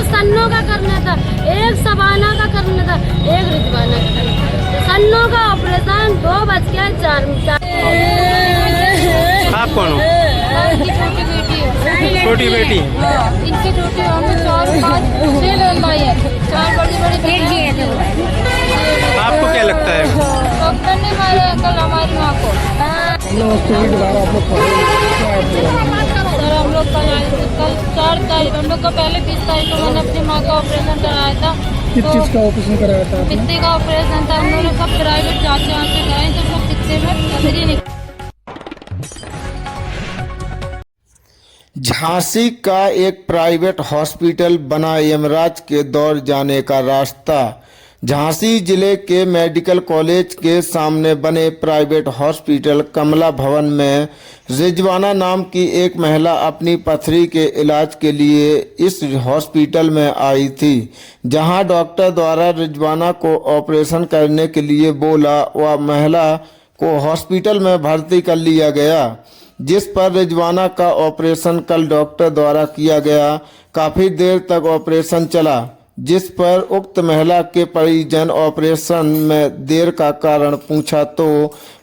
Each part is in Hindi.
सन्नो का करना था, एक सबाना का करना था, एक रिजवाना का करना था। सन्नो का ऑपरेशन 2:04। आप कौन हो? इनकी छोटी बेटी है। छोटी बेटी? इनकी छोटी हमें 4, 5, 6 बहन भाई है, 4 बड़ी बेटी है। आपको क्या लगता है? डॉक्टर ने मारा कल हमारी माँ को। सर हम लोग कल 4 तारीख, हम लोग का पहले 20 तारीख को मैंने अपनी माँ का ऑपरेशन कराया था। किस चीज़ का ऑपरेशन कराया था? पित्ते का ऑपरेशन था। हम लोगों ने सब प्राइवेट जाँच कराए तो सब पित्ते में पथरी निकली। झांसी का एक प्राइवेट हॉस्पिटल बना यमराज के दौर जाने का रास्ता। झांसी जिले के मेडिकल कॉलेज के सामने बने प्राइवेट हॉस्पिटल कमला भवन में रिजवाना नाम की एक महिला अपनी पथरी के इलाज के लिए इस हॉस्पिटल में आई थी, जहां डॉक्टर द्वारा रिजवाना को ऑपरेशन करने के लिए बोला व महिला को हॉस्पिटल में भर्ती कर लिया गया, जिस पर रिजवाना का ऑपरेशन कल डॉक्टर द्वारा किया गया। काफ़ी देर तक ऑपरेशन चला, जिस पर उक्त महिला के परिजन ऑपरेशन में देर का कारण पूछा तो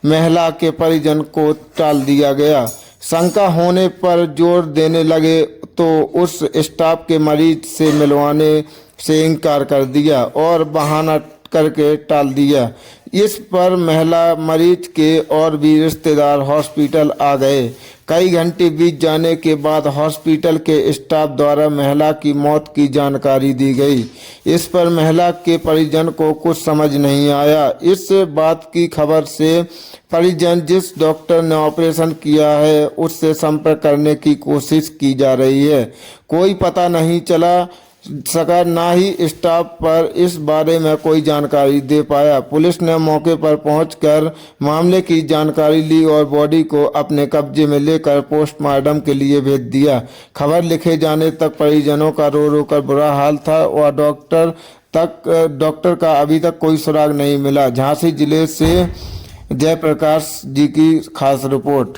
महिला के परिजन को टाल दिया गया। शंका होने पर जोर देने लगे तो उस स्टाफ के मरीज से मिलवाने से इनकार कर दिया और बहाना करके टाल दिया। इस पर महिला, मरीज के और भी रिश्तेदार हॉस्पिटल आ गए। कई घंटे बीत जाने के बाद हॉस्पिटल के स्टाफ द्वारा महिला की मौत की जानकारी दी गई। इस पर महिला के परिजन को कुछ समझ नहीं आया। इस बात की खबर से परिजन जिस डॉक्टर ने ऑपरेशन किया है उससे संपर्क करने की कोशिश की जा रही है। कोई पता नहीं चला सका, ना ही स्टाफ पर इस बारे में कोई जानकारी दे पाया। पुलिस ने मौके पर पहुंचकर मामले की जानकारी ली और बॉडी को अपने कब्जे में लेकर पोस्टमार्टम के लिए भेज दिया। खबर लिखे जाने तक परिजनों का रो रो कर बुरा हाल था और डॉक्टर का अभी तक कोई सुराग नहीं मिला। झांसी जिले से जयप्रकाश जी की खास रिपोर्ट।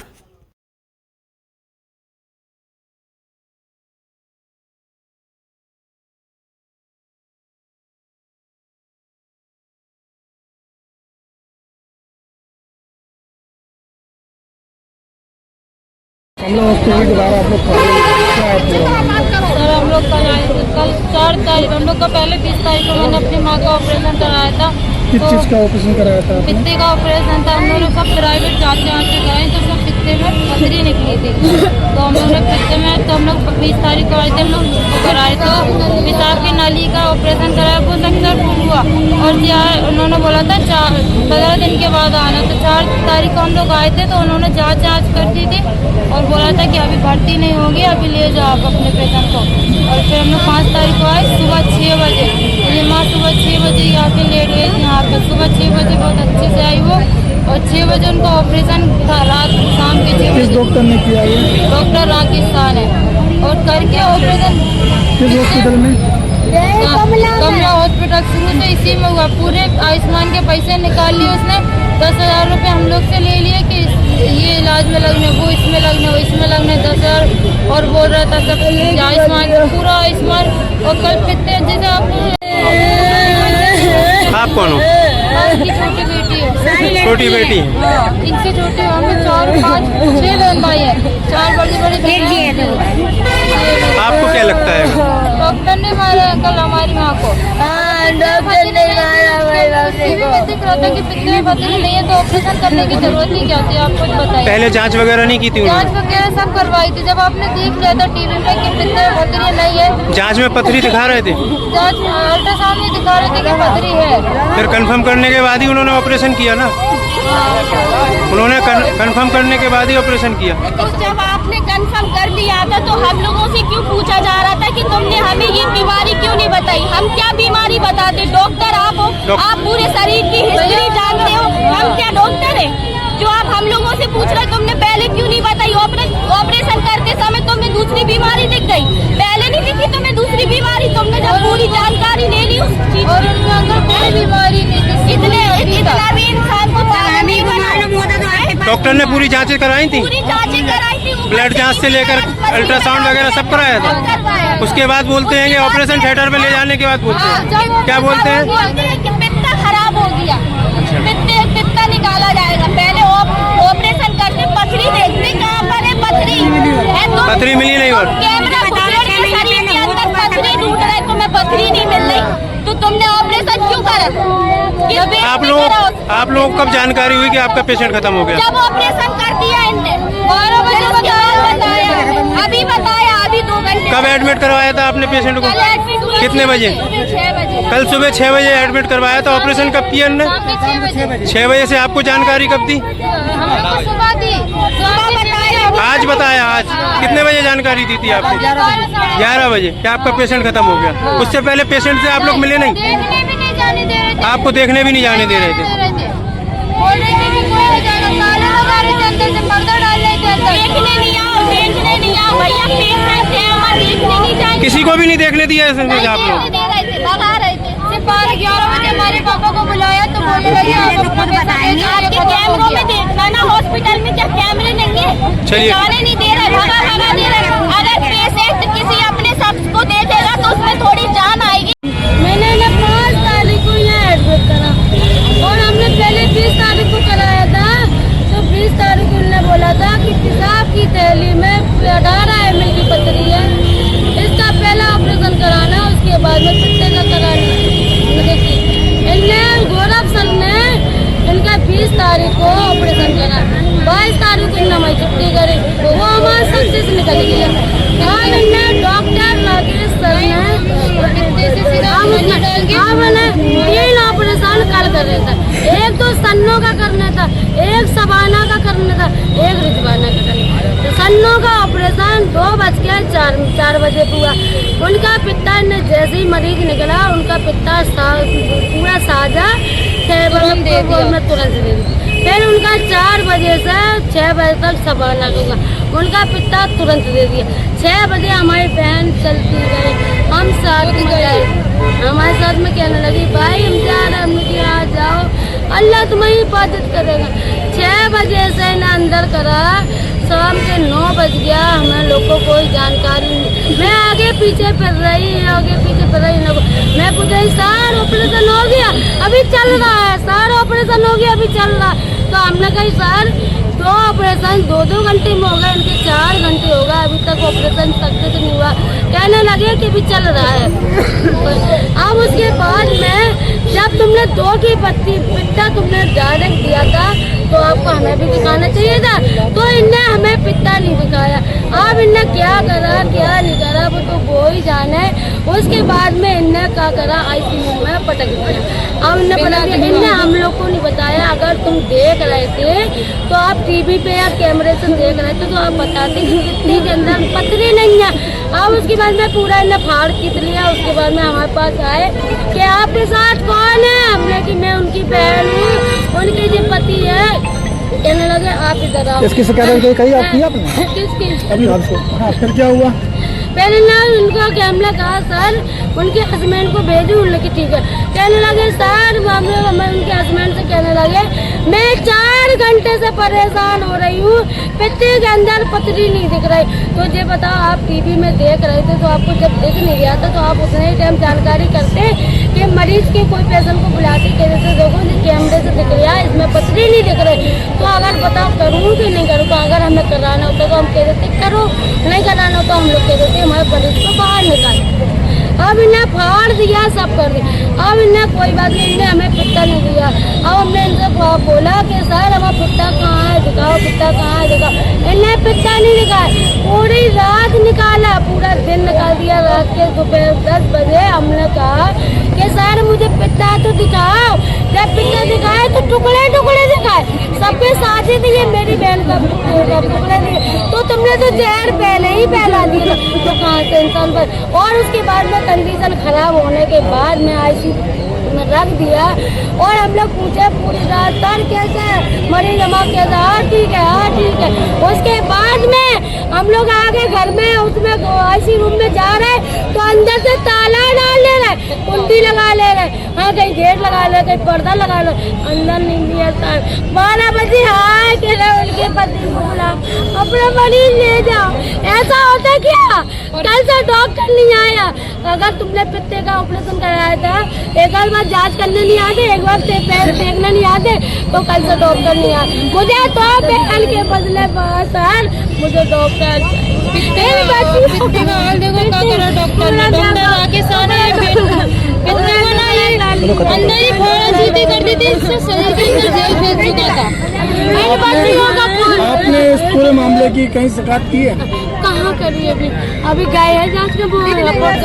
हम लोग कोविड के बाद आप लोग सर हम लोग कल 4 तारीख, हम लोग का पहले 20 तारीख को मैंने अपनी माँ का ऑपरेशन कराया था। किस चीज़ का ऑपरेशन कराया था? पित्ते का ऑपरेशन था। हम लोगों ने सब प्राइवेट जाँच कराए तो सब पित्ते में पथरी निकली थी। तो हम लोग ने पित्ते में, तो हम लोग 20 तारीख को आए थे, हम लोग कराए तो पेशाब की नाली का ऑपरेशन कराया, वो सक्सेसफुल हुआ। और उन्होंने बोला था 15 दिन के बाद आना। तो 4 तारीख को हम लोग आए थे तो उन्होंने जाँच कर दी थी और बोला था कि अभी भर्ती नहीं होगी, अभी ले जाओ आप अपने पेशेंट को। और फिर हम लोग 5 तारीख को आए सुबह 6 बजे। ये माँ सुबह 6 बजे आके लेट गई थी यहाँ पर। सुबह 6 बजे बहुत अच्छे से आई वो, और 6 बजे उनका ऑपरेशन था। रात शाम के 6 बजे डॉक्टर ने किया ये? डॉक्टर राकेश शाह ने। और करके ऑपरेशन किस हॉस्पिटल में? कमला हॉस्पिटल शुरू से इसी में हुआ। पूरे आयुष्मान के पैसे निकाल लिए उसने। 10,000 रुपये हम लोग से ले लिए कि ये इलाज में लगने, वो इसमें लगने, वो इसमें लगने 10,000, और बोल रहा था सब आयुष्मान, पूरा आयुष्मान। और कल पित्ते जैसे आप कौन हो? इनकी छोटी बेटी है। छोटी बेटी? इनकी छोटी हमें 4, 5, 6 बहन भाई है, 4 बड़ी बेटी है। आपको क्या लगता है? डॉक्टर ने मारा कल हमारी माँ को। डॉक्टर ने मारा दिख रहा था कि पित्ते में पथरी नहीं है तो ऑपरेशन करने की जरूरत ही क्या थी, आप कुछ बताइए। पहले जांच वगैरह नहीं की थी जांच वगैरह सब करवाई थी। जब आपने देख लिया था टीवी में कि पित्ते में पथरी नहीं है। जांच में पथरी दिखा रहे थे? जांच अल्ट्रासाउंड में दिखा रहे थे कि पथरी है। फिर कंफर्म करने के बाद ही उन्होंने ऑपरेशन किया ना? उन्होंने कंफर्म करने के बाद ही ऑपरेशन किया। तो जब आपने कंफर्म कर लिया था तो हम लोगों से क्यों पूछा जा रहा था कि तुमने हमें ये बीमारी क्यों नहीं बताई? हम क्या बीमारी बताते? डॉक्टर आप हो, आप पूरे शरीर की हिस्ट्री जानते हो। हम क्या डॉक्टर हैं जो आप हम लोगों से पूछ रहे? तुमने पहले क्यों नहीं बताई? ऑपरेशन करते समय तुम्हें दूसरी बीमारी दिख गई, पहले नहीं दिखी तुम्हें दूसरी बीमारी? तुमने जब पूरी जानकारी ले ली उस चीज, और उनके अंदर कोई बीमारी नहीं थी। इतना भी इंसान को पागल नहीं बनाना। डॉक्टर ने पूरी जांचें कराई थी? पूरी जांचें कराई थी, ब्लड जांच से लेकर अल्ट्रासाउंड वगैरह सब कराया था? करवाया उसके बाद बोलते हैं कि ऑपरेशन थिएटर में ले जाने के बाद बोलते हैं क्या बोलते हैं? बोलते हैं कि पित्ता खराब हो गया, पित्ता निकाला जाएगा। पहले ऑपरेशन करते पथरी देखते कहाँ पर है पथरी है तो पथरी मिली नहीं और कैमरा शरीर के अंदर पथरी ढूंढ रहे, तुम्हें पथरी नहीं मिल रही तो तुमने ऑपरेशन क्यों करा? आप लोगों को कब जानकारी हुई कि आपका पेशेंट खत्म हो गया? जब ऑपरेशन कर दिया इनने 12 बजे बताया, अभी बताया, अभी 2 घंटे। कब एडमिट करवाया था आपने पेशेंट को? कितने बजे? 6 बजे। कल सुबह 6 बजे एडमिट करवाया था। ऑपरेशन कब किया ने? 6 बजे से आपको जानकारी कब दी? हमको सुबह दी, सुबह बताया। आज बताया। आज कितने बजे जानकारी दी थी आपने? 11 बजे कि आपका पेशेंट खत्म हो गया। उससे पहले पेशेंट से आप लोग मिले नहीं? देखने भी नहीं जाने दे रहे थे। आपको देखने भी नहीं जाने दे रहे थे? बोल रहे थे कि कोई नहीं जाना, ताले लगा रहे थे, अंदर से पर्दा डाल रहे थे। देखने नहीं आओ भैया, पेशेंट है हमारे, देखने नहीं जाएंगे। किसी को भी नहीं देखने दिया ऐसे में आप लोग? दे रहे थे, भगा रहे थे। सिर्फ 12-11 बजे हमारे पापा को बुलाया तो बोले आपके कैमरों में देखना ना, हॉस्पिटल में क्या कैमरे नहीं है? चलिए। जाने नहीं दे रहे, भगा दे रहे। अगर पेशेंट किसी अपने शख्स को देखेगा तो उसमें थोड़ी जान आएगी। मैंने ना 5 तारीख को यहाँ एडमिट करा और हमने पहले 20 तारीख को कराया था। तो 20 तारीख को उन्होंने बोला था कि पेशाब की थैली में 18 ml की पथरी है, इसका पहला ऑपरेशन कराना, उसके बाद में पित्ते का कराना। इनने गौरव सर ने इनका 20 तारीख को ऑपरेशन करा, 22 तारीख को इन्होंने छुट्टी करी, वो हमारा सक्सेस निकल गया। और इनने डॉक्टर नागेश सर ने हमने 3 ऑपरेशन कल कर रहे थे। एक तो सन्नो का करना था, एक सबाना का करना था, एक रिजवाना का करना था। तो सन्नो का ऑपरेशन 2:04 बजे हुआ। उनका पित्ता ने जैसे ही मरीज निकला, उनका पित्ता पूरा साजा तुरंत दे दिया। फिर उनका 4 बजे से 6 बजे तक सबाना होगा, उनका पित्ता तुरंत दे दिया। 6 बजे हमारी बहन चलती गई, हम साथ में गए, हमारे साथ में कहने लगी भाई हम जा रहे हैं, मुझे यहाँ जाओ, अल्लाह तुम्हें हिफाजत करेगा। 6 बजे से ना अंदर करा, शाम के 9 बज गया, हमें लोगों को कोई जानकारी नहीं। मैं आगे पीछे फिर रही, आगे पीछे फिर रही, मैं पूछा सर ऑपरेशन हो गया? अभी चल रहा है सर, ऑपरेशन हो गया, अभी चल रहा। तो हमने कही सर 2 ऑपरेशन 2-2 घंटे में हो गए, इनके 4 घंटे हो गए, अभी तक ऑपरेशन सक्सेस नहीं हुआ। कहने लगे कि अभी चल रहा है। अब उसके बाद में जब तुमने 2 की पित्ता तुमने डायरेक्ट दिया था तो आपको हमें भी दिखाना चाहिए था, तो इनने हमें पित्ता नहीं दिखाया। अब इनने क्या करा क्या नहीं करा वो तो वो ही जाने। उसके बाद में इनने क्या करा, ICU में पटक दिया। अब इनने पटक दिया, इनने हम लोग को नहीं बताया। अगर तुम देख रहे थे तो आप टीवी पे या कैमरे से देख रहे थे तो आप बताते कि कितनी के अंदर पथरी नहीं है। अब उसके बाद में पूरा इन्हें फाड़ खींच लिया। उसके बाद में हमारे पास आए कि आपके साथ कौन है? हमने कि मैं उनकी बहन हूँ, उनकी जो पति है। कहने लगे आप इधर आओ। इसकी शिकायत कही आपकी आपने? किसकी? अभी हाँ, फिर क्या हुआ? पहले ना उनको कैमरा कहा सर उनके हस्बैंड को भेजो, उनकी ठीक है। कहने लगे सर मैं उनके हस्बैंड से कहने लगे मैं 4 घंटे से परेशान हो रही हूँ, पित्ते के अंदर पथरी नहीं दिख रही। तो ये बताओ आप टीवी में देख रहे थे तो आपको जब दिख नहीं रहा था तो आप उतने टाइम जानकारी करते कि मरीज के कोई पेशेंट को बुलाते कहते थे देखो कैमरे से दिख रहा है, इसमें पथरी नहीं दिख रही। तो अगर बताओ करूँ कि नहीं करूँ? तो अगर हमें कराना होता तो हम कह देते करो, नहीं कराना होता हम लोग कह देते हमारे मरीज को बाहर निकाल। अब इन्हें फाड़ दिया, सब कर दिया। अब इन्हें कोई बात नहीं, इन्हें हमें पित्ता नहीं दिया। अब हमने इनसे बोला कि सर हमारा पित्ता कहाँ है, दिखाओ पित्ता कहाँ है, दिखाओ। इन्हें पित्ता नहीं दिखाया, पूरी रात निकाला, पूरा दिन निकाल दिया। रात के दोपहर 10 बजे हमने कहा कि सर मुझे पित्ता तो दिखाओ। जब पित्ता दिखाए तो टुकड़े टुकड़े दिखाए, सबके साथ ही दिए, मेरी बहन का टुकड़े दिए। तो तुमने तो जहर पहले ही फैला दिया तो कहाँ से इंसान पर। और उसके बाद में कंडीशन खराब होने के बाद में ICU में रख दिया। और हम लोग पूछे पूरी रात सर कैसे है, मरीज हमारा कैसा? हाँ ठीक है, हाँ ठीक है। उसके बाद में हम लोग आ गए घर में, उसमें ऐसी रूम में जा रहे तो अंदर से ताला डाल ले रहे, कुंडी लगा ले रहे, हाँ कहीं गेट लगा ले, कहीं पर्दा लगा लो, अंदर नहीं दिया सर। 12 बजे हाय कह रहे उनके पति को बुला, अपना मरीज ले जाओ। ऐसा होता क्या? कल से डॉक्टर नहीं आया। अगर तुमने पित्ते का ऑपरेशन कराया था, एक बार जांच करने नहीं आते, एक बार पैर फेंकने नहीं आते, तो कल से डॉक्टर नहीं आया। मुझे तो पैर के बदले सर मुझे डॉक्टर देखो क्या करा डॉक्टर आके सारे अंदर ही फोड़ा चूती कर दी थी, इससे शरीर के अंदर जेल भेज चुका था। आपने इस पूरे मामले की कहीं शिकायत की है? कहाँ करी अभी गए हैं जांच में, वो रिपोर्ट